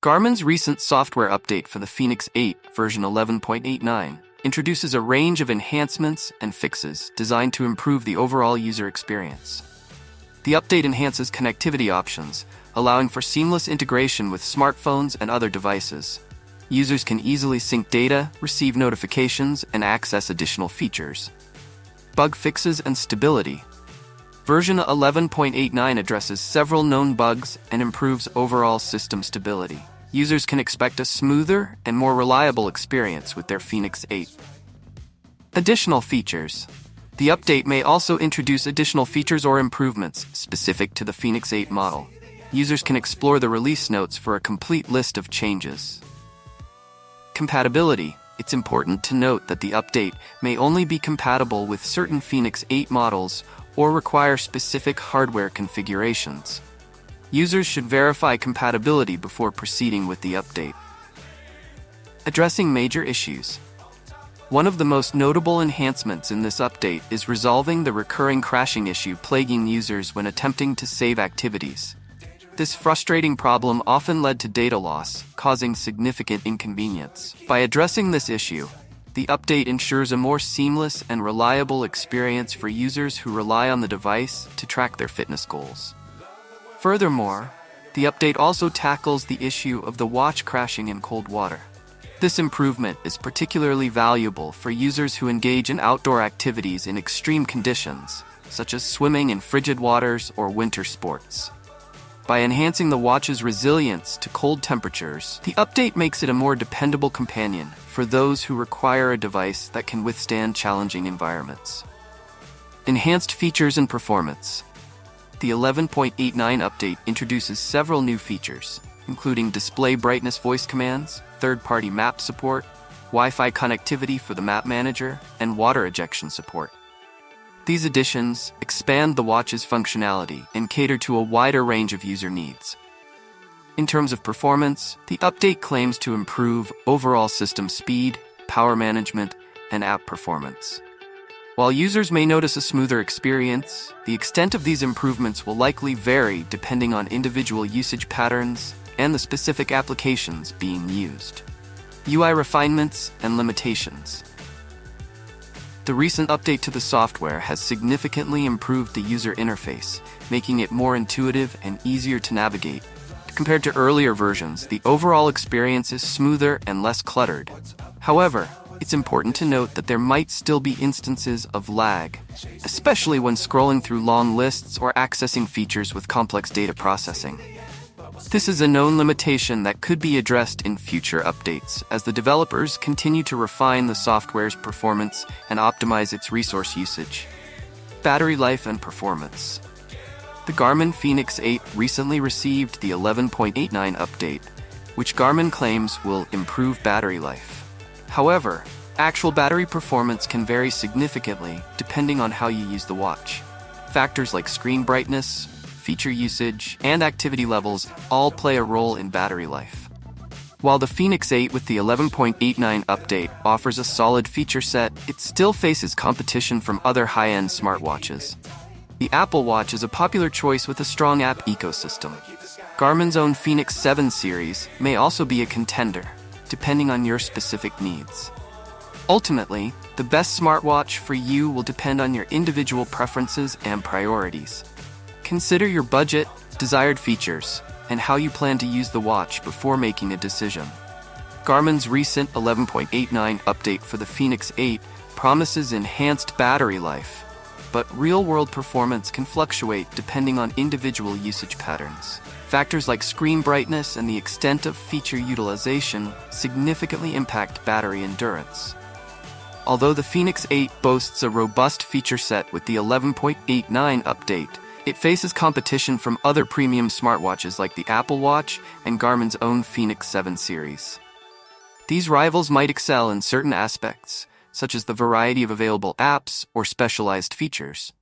Garmin's recent software update for the Fenix 8 version 11.89 introduces a range of enhancements and fixes designed to improve the overall user experience. The update enhances connectivity options, allowing for seamless integration with smartphones and other devices. Users can easily sync data, receive notifications, and access additional features. Bug fixes and stability. Version 11.89 addresses several known bugs and improves overall system stability. Users can expect a smoother and more reliable experience with their Fenix 8. Additional features. The update may also introduce additional features or improvements specific to the Fenix 8 model. Users can explore the release notes for a complete list of changes. Compatibility. It's important to note that the update may only be compatible with certain Fenix 8 models or require specific hardware configurations. Users should verify compatibility before proceeding with the update. Addressing major issues. One of the most notable enhancements in this update is resolving the recurring crashing issue plaguing users when attempting to save activities. This frustrating problem often led to data loss, causing significant inconvenience. By addressing this issue, the update ensures a more seamless and reliable experience for users who rely on the device to track their fitness goals. Furthermore, the update also tackles the issue of the watch crashing in cold water. This improvement is particularly valuable for users who engage in outdoor activities in extreme conditions, such as swimming in frigid waters or winter sports. By enhancing the watch's resilience to cold temperatures, the update makes it a more dependable companion for those who require a device that can withstand challenging environments. Enhanced features and performance. The 11.89 update introduces several new features, including display brightness voice commands, third-party map support, Wi-Fi connectivity for the map manager, and water ejection support. These additions expand the watch's functionality and cater to a wider range of user needs. In terms of performance, the update claims to improve overall system speed, power management, and app performance. While users may notice a smoother experience, the extent of these improvements will likely vary depending on individual usage patterns and the specific applications being used. UI refinements and limitations. The recent update to the software has significantly improved the user interface, making it more intuitive and easier to navigate. Compared to earlier versions, the overall experience is smoother and less cluttered. However, it's important to note that there might still be instances of lag, especially when scrolling through long lists or accessing features with complex data processing. This is a known limitation that could be addressed in future updates as the developers continue to refine the software's performance and optimize its resource usage. Battery life and performance. The Garmin Fenix 8 recently received the 11.89 update, which Garmin claims will improve battery life. However, actual battery performance can vary significantly depending on how you use the watch. Factors like screen brightness, feature usage, and activity levels all play a role in battery life. While the Fenix 8 with the 11.89 update offers a solid feature set, it still faces competition from other high-end smartwatches. The Apple Watch is a popular choice with a strong app ecosystem. Garmin's own Fenix 7 series may also be a contender, depending on your specific needs. Ultimately, the best smartwatch for you will depend on your individual preferences and priorities. Consider your budget, desired features, and how you plan to use the watch before making a decision. Garmin's recent 11.89 update for the Fenix 8 promises enhanced battery life, but real-world performance can fluctuate depending on individual usage patterns. Factors like screen brightness and the extent of feature utilization significantly impact battery endurance. Although the Fenix 8 boasts a robust feature set with the 11.89 update, it faces competition from other premium smartwatches like the Apple Watch and Garmin's own Fenix 7 series. These rivals might excel in certain aspects, such as the variety of available apps or specialized features.